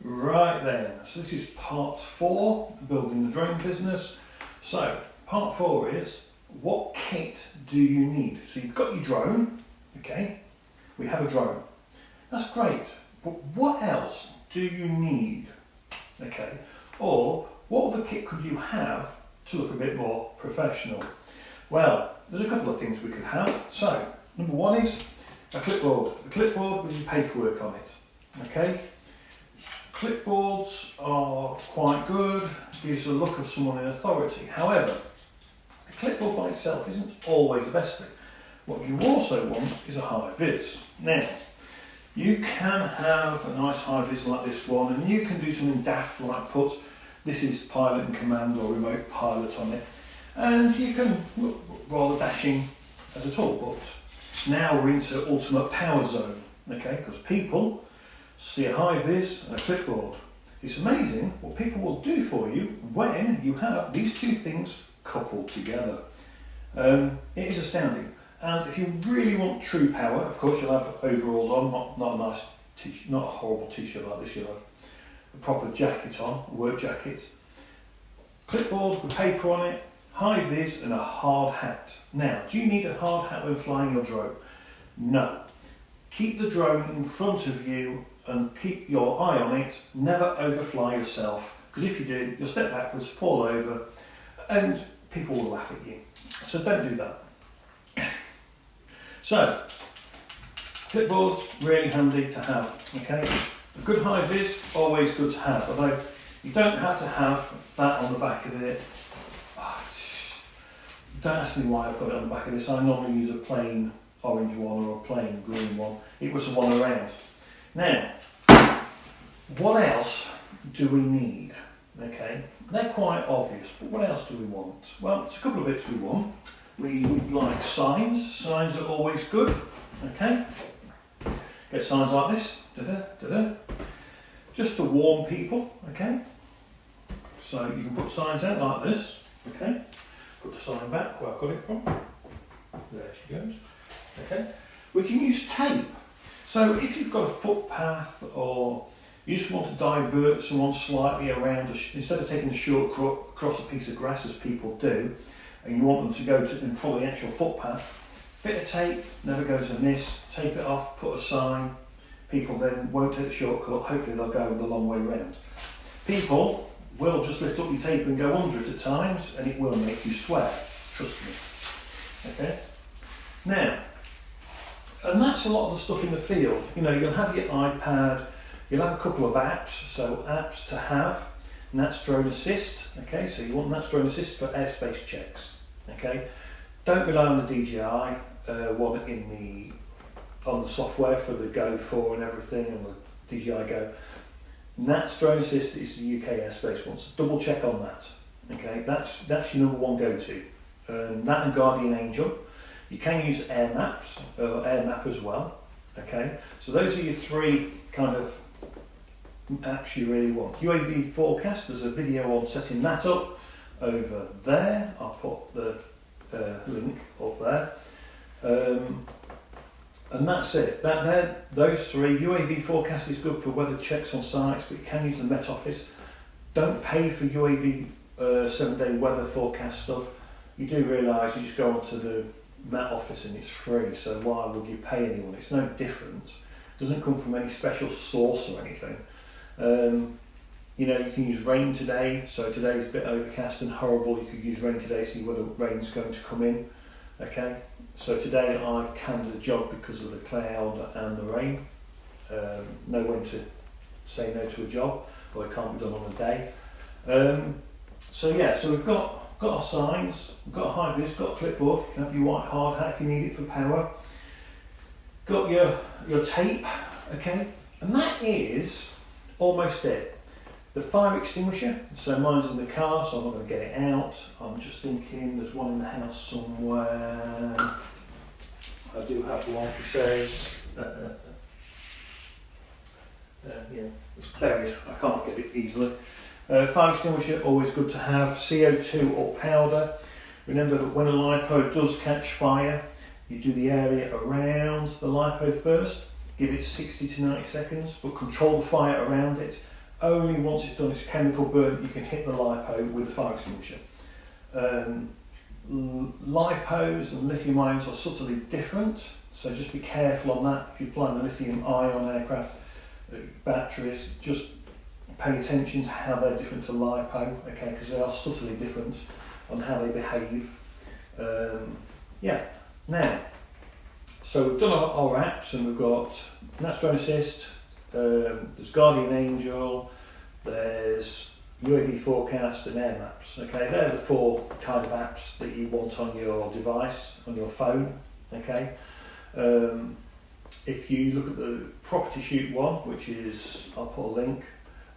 Right then, so this is part 4, building the drone business. So part 4 is, what kit do you need? So you've got your drone, okay, we have a drone, that's great, but what else do you need, okay, or what other kit could you have to look a bit more professional? Well, there's a couple of things we could have. So number 1 is a clipboard with your paperwork on it, okay. Clipboards are quite good, gives a look of someone in authority. However, a clipboard by itself isn't always the best thing. What you also want is a high-vis. Now, you can have a nice high-vis like this one, and you can do something daft like put, this is pilot and command or remote pilot on it, and you can look rather dashing as a tool, but now we're into ultimate power zone, okay, because people see a high-vis and a clipboard. It's amazing what people will do for you when you have these two things coupled together. It is astounding. And if you really want true power, of course you'll have overalls on, not a nice t-shirt, not a horrible t-shirt like this, you'll have a proper jacket on, a work jacket, clipboard with paper on it, high-vis and a hard hat. Now, do you need a hard hat when flying your drone? No. Keep the drone in front of you and keep your eye on it, never overfly yourself, because if you do, you'll step backwards, fall over, and people will laugh at you. So don't do that. So, clipboard's really handy to have, okay? A good high-vis, always good to have, although you don't have to have that on the back of it. Don't ask me why I've got it on the back of this. I normally use a plain orange one or a plain green one. It was the one around. Now, what else do we need? Okay, they're quite obvious, but what else do we want? Well, it's a couple of bits we want. We like signs. Signs are always good. Okay, get signs like this, just to warn people. Okay, so you can put signs out like this. Okay, put the sign back where I got it from. There she goes. Okay, we can use tape. So if you've got a footpath or you just want to divert someone slightly around, instead of taking a short across a piece of grass as people do, and you want them to go and follow the actual footpath, bit of tape, never goes amiss, tape it off, put a sign, people then won't take the shortcut, hopefully they'll go the long way round. People will just lift up your tape and go under it at times, and it will make you swear, trust me. Okay? Now, and that's a lot of the stuff in the field. You know, you'll have your iPad, you'll have a couple of apps, so apps to have, Nat's Drone Assist, okay, so you want Nat's Drone Assist for airspace checks, okay. Don't rely on the DJI one on the software for the Go 4 and everything, and the DJI Go. Nat's Drone Assist is the UK airspace one, so double check on that, okay, that's your number one go-to. That and Guardian Angel. You can use Air Map as well, okay? So those are your 3 kind of apps you really want. UAV forecast, there's a video on setting that up over there. I'll put the link up there. And that's it. Those 3. UAV forecast is good for weather checks on sites, but you can use the Met Office. Don't pay for UAV 7-day weather forecast stuff. You do realise you just go onto the Met Office and it's free, so why would you pay anyone? It's no different. It doesn't come from any special source or anything. You know, you can use rain today, so today's a bit overcast and horrible. You could use rain today, see whether rain's going to come in. Okay, so today I canned the job because of the cloud and the rain. Know when to say no to a job, or it can't be done on a day. So yeah, so we've got our signs, we've got a high-vis, got a clipboard, you can have your white hard hat if you need it for power. Got your tape, okay, and that is almost it. The fire extinguisher, so mine's in the car, so I'm not going to get it out. I'm just thinking there's one in the house somewhere. I do have one, it says, yeah, it's buried, I can't get it easily. Fire extinguisher, always good to have. CO2 or powder. Remember that when a LiPo does catch fire, you do the area around the LiPo first, give it 60 to 90 seconds, but control the fire around it. only once it's done its chemical burn you can hit the LiPo with the fire extinguisher. LiPos and lithium ions are subtly different, so just be careful on that. If you're flying a lithium ion aircraft, batteries, just pay attention to how they're different to LiPo, okay, because they are subtly different on how they behave. Yeah, now, so we've done our apps, and we've got Nats Drone Assist, there's Guardian Angel, there's UAV Forecast and Air Maps. Okay, they're the 4 kind of apps that you want on your device, on your phone. Okay, if you look at the Property Shoot one, which is, I'll put a link,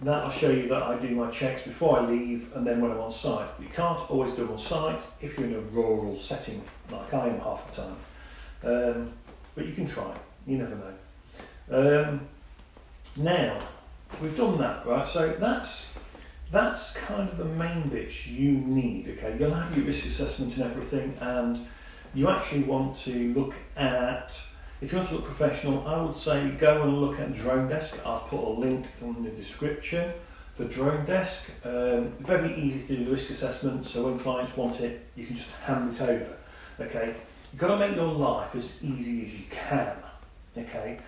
that'll show you that I do my checks before I leave and then when I'm on site. You can't always do them on site if you're in a rural setting, like I am half the time. But you can try, you never know. Now, we've done that, right? So that's kind of the main bits you need, okay? You'll have your risk assessment and everything, and you actually want to look at, if you want to look professional, I would say go and look at Drone Desk. I'll put a link in the description for Drone Desk. Very easy to do the risk assessment, so when clients want it, you can just hand it over, okay? You've got to make your life as easy as you can, okay?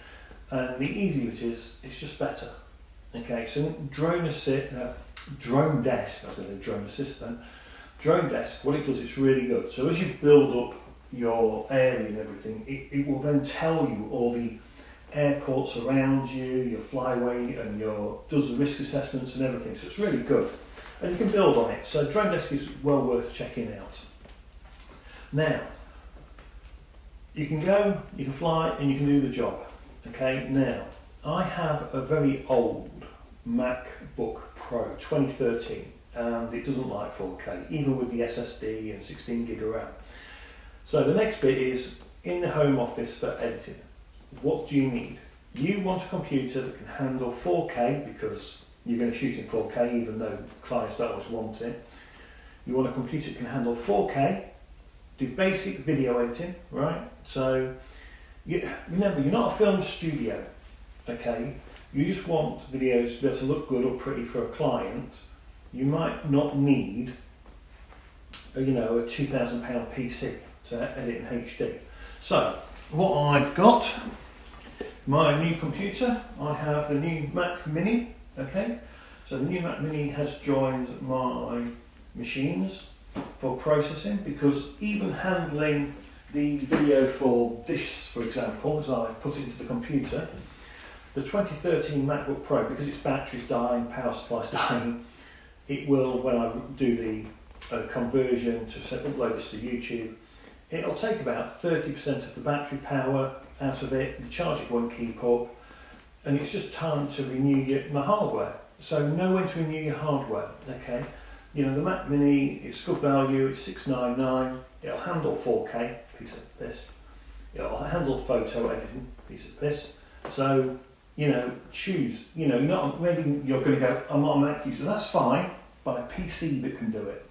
And the easier it is, it's just better. Okay, so Drone Desk, I was going to say Drone Assistant. Drone Desk, what it does, it's really good. So as you build up your area and everything, it will then tell you all the airports around you, your flyway, and does the risk assessments and everything. So it's really good, and you can build on it. So Drone Desk is well worth checking out. Now, you can go, you can fly, and you can do the job. Okay, now I have a very old MacBook Pro 2013, and it doesn't like 4K, even with the SSD and 16 gig of RAM. So the next bit is in the home office for editing. What do you need? You want a computer that can handle 4K, because you're going to shoot in 4K even though clients don't always want it. You want a computer that can handle 4K, do basic video editing, right? So remember, you're not a film studio, okay? You just want videos to be able to look good or pretty for a client. You might not need, a £2,000 PC to edit in HD. So, what I've got, my new computer, I have the new Mac Mini, okay? So the new Mac Mini has joined my machines for processing, because even handling the video for this, for example, as I put it into the computer, the 2013 MacBook Pro, because its battery's dying, power supply's dying, it will, when I do the conversion to upload this to YouTube, it'll take about 30% of the battery power out of it, the charge it won't keep up, and it's just time to renew my hardware. So know when to renew your hardware, okay? The Mac Mini, it's good value, it's $699, it'll handle 4K, piece of piss. It'll handle photo editing, piece of piss. So, choose. Maybe you're going to go, I'm not a Mac user, that's fine, buy a PC that can do it.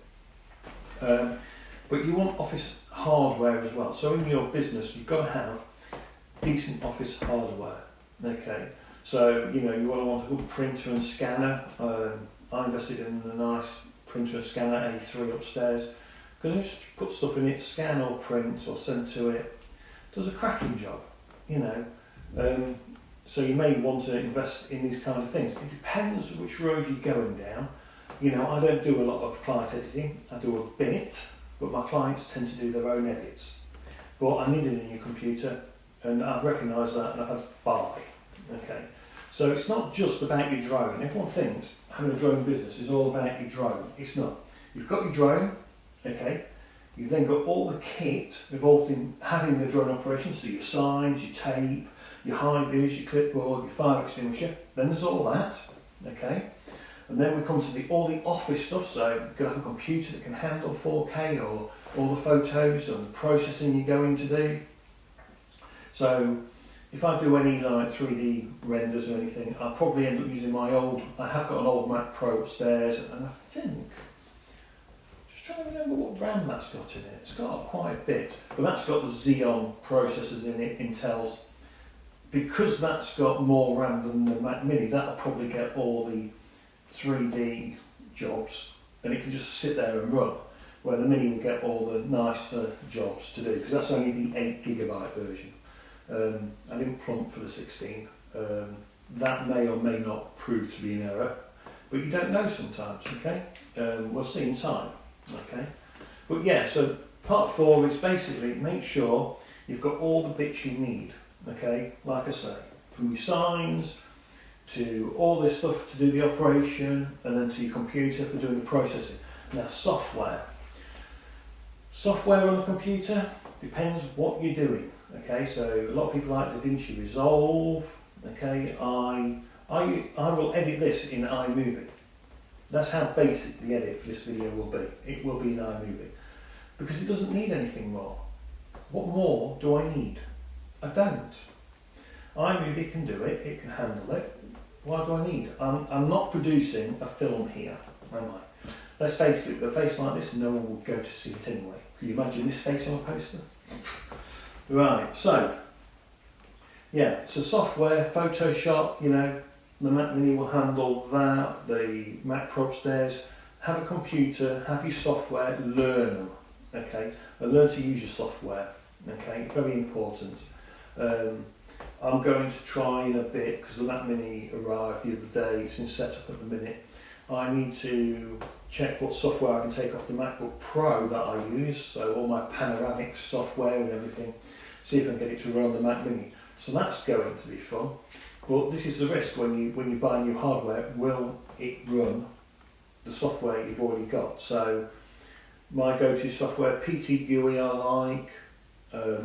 But you want office hardware as well. So in your business, you've got to have decent office hardware. Okay. So, you want a good printer and scanner. I invested in a nice printer and scanner, A3 upstairs, because I just put stuff in it, scan or print or send to it. Does a cracking job, So you may want to invest in these kind of things. It depends which road you're going down. I don't do a lot of client editing. I do a bit, but my clients tend to do their own edits. But I needed a new computer, and I've recognised that, and I've had to buy. Okay. So it's not just about your drone. Everyone thinks having a drone business is all about your drone. It's not. You've got your drone, okay. You've then got all the kit involved in having the drone operation, so your signs, your tape, your high-vis, your clipboard, your fire extinguisher. Then there's all that, okay. And then we come to all the office stuff, so you've got to have a computer that can handle 4K or all the photos and the processing you're going to do. So if I do any 3D renders or anything, I'll probably end up using I have got an old Mac Pro upstairs, and I think, just trying to remember what RAM that's got in it. It's got quite a bit, but that's got the Xeon processors in it, Intel's. Because that's got more RAM than the Mac Mini, that'll probably get all the 3D jobs, and it can just sit there and run, where the Mini will get all the nicer jobs to do, because that's only the 8GB version. I didn't plump for the 16. That may or may not prove to be an error, but you don't know sometimes, okay? We'll see in time, okay? But yeah, so part 4 is basically make sure you've got all the bits you need, okay? Like I say, from your signs to all this stuff to do the operation, and then to your computer for doing the processing. Now, software. Software on a computer depends what you're doing, okay? So a lot of people like DaVinci Resolve, okay? I will edit this in iMovie. That's how basic the edit for this video will be. It will be in iMovie. Because it doesn't need anything more. What more do I need? I don't. iMovie can do it, it can handle it. Why do I need? I'm not producing a film here, am I? Let's face it, with a face like this, no one would go to see it anyway. Can you imagine this face on a poster? Right, so, yeah, so software, Photoshop, you know, the Mac Mini will handle that, the Mac Pro upstairs. Have a computer, have your software, learn them, okay? And learn to use your software, okay? Very important. I'm going to try in a bit, because the Mac Mini arrived the other day, it's in setup at the minute. I need to check what software I can take off the MacBook Pro that I use, so all my panoramic software and everything, see if I can get it to run on the Mac Mini. So that's going to be fun. But this is the risk when you buy new hardware, will it run the software you've already got? So my go-to software, PTGUI I like,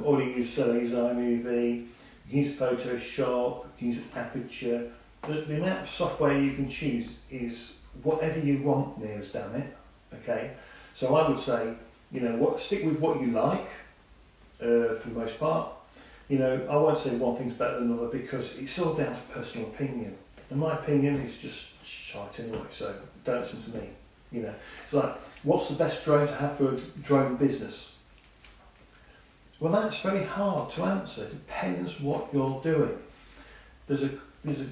all you use Cele's iMovie, you can use Photoshop, you can use Aperture. The amount of software you can choose is whatever you want, nearest damn it, okay? So I would say, you know, stick with what you like, for the most part. You know, I won't say one thing's better than another, because it's all down to personal opinion. And my opinion is just shite anyway, so don't listen to me, you know. It's like, what's the best drone to have for a drone business? Well, that's very hard to answer. It depends what you're doing. There's a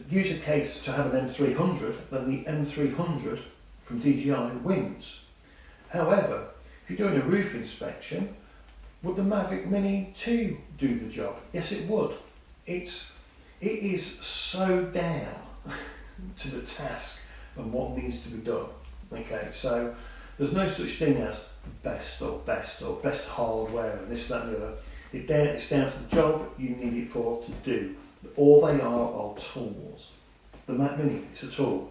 user case to have an M300, then the M300 from DJI wins. However, if you're doing a roof inspection, would the Mavic Mini 2 do the job? Yes, it would. It is so down to the task and what needs to be done. Okay, so there's no such thing as best hardware and this, that and the other. It's down to the job you need it for to do. All they are tools. The Mac Mini is a tool.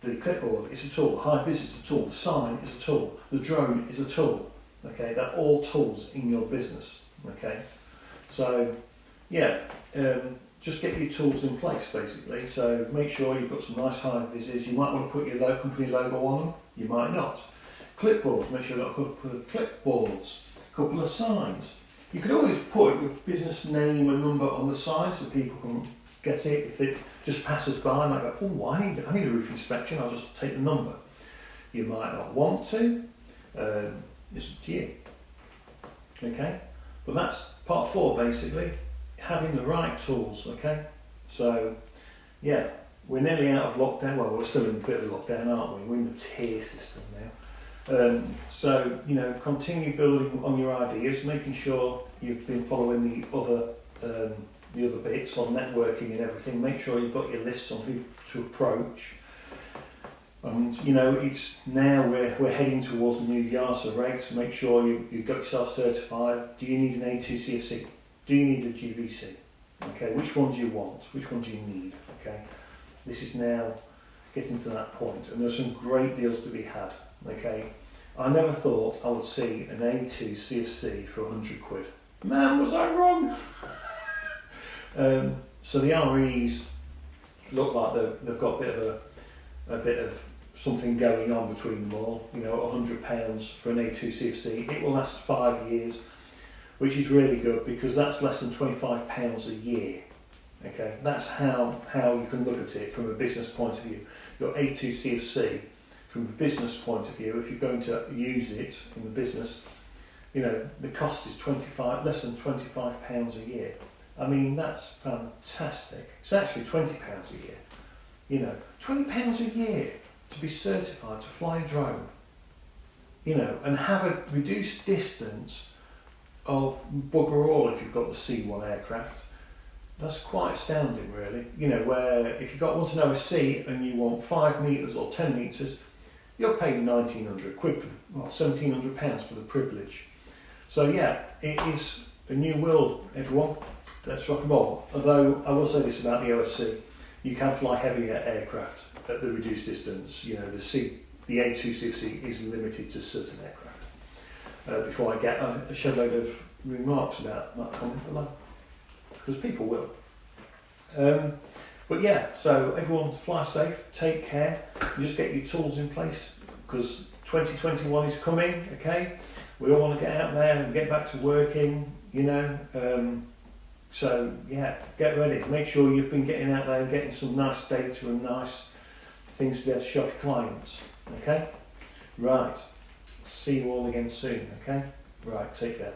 The clipboard is a tool. The high-vis is a tool. The sign is a tool. The drone is a tool. Okay, they're all tools in your business. Okay, so yeah, just get your tools in place basically. So make sure you've got some nice high-vises. You might want to put your company logo on them. You might not. Clipboards. Make sure you've got a couple of clipboards. A couple of signs. You could always put your business name and number on the side so people can get it. If it just passes by, might go, oh, I need a roof inspection, I'll just take the number. You might not want to, it's up to you. Okay, but that's part 4 basically, having the right tools, okay? So, yeah, we're nearly out of lockdown. Well, we're still in a bit of lockdown, aren't we? We're in the tier system now. So, you know, continue building on your ideas, making sure you've been following the other bits on networking and everything. Make sure you've got your lists on who to approach. And, you know, it's now we're heading towards the new YASA reg, so make sure you've got yourself certified. Do you need an A2 CFC? Do you need a GVC? Okay, which one do you want? Which one do you need? Okay, this is now getting to that point, and there's some great deals to be had. Okay, I never thought I would see an A2 CFC for 100 quid. Man, was I wrong? So the REs look like they've got a bit of something going on between them all. You know, £100 for an A2 CFC. It will last 5 years, which is really good because that's less than £25 a year. Okay, that's how you can look at it from a business point of view. Your A2 CFC, from a business point of view, if you're going to use it in the business, you know, the cost is less than £25 a year. I mean, that's fantastic. It's actually £20 a year. You know, £20 a year to be certified to fly a drone, you know, and have a reduced distance of bugger all if you've got the C1 aircraft. That's quite astounding, really. You know, where if you want to know a C and you want 5 metres or 10 metres, you're paying 1,900 quid, well, £1,700 for the privilege. So yeah, it is a new world, everyone. Let's rock and roll. Although I will say this about the OSC, you can fly heavier aircraft at the reduced distance. You know, the A260 is limited to certain aircraft. Before I get a shitload of remarks about that comment below, because people will. But yeah, so everyone fly safe, take care, and just get your tools in place, because 2021 is coming, okay? We all want to get out there and get back to working, you know. So yeah, get ready. Make sure you've been getting out there and getting some nice data and nice things to be able to show your clients, okay? Right, see you all again soon, okay? Right, take care.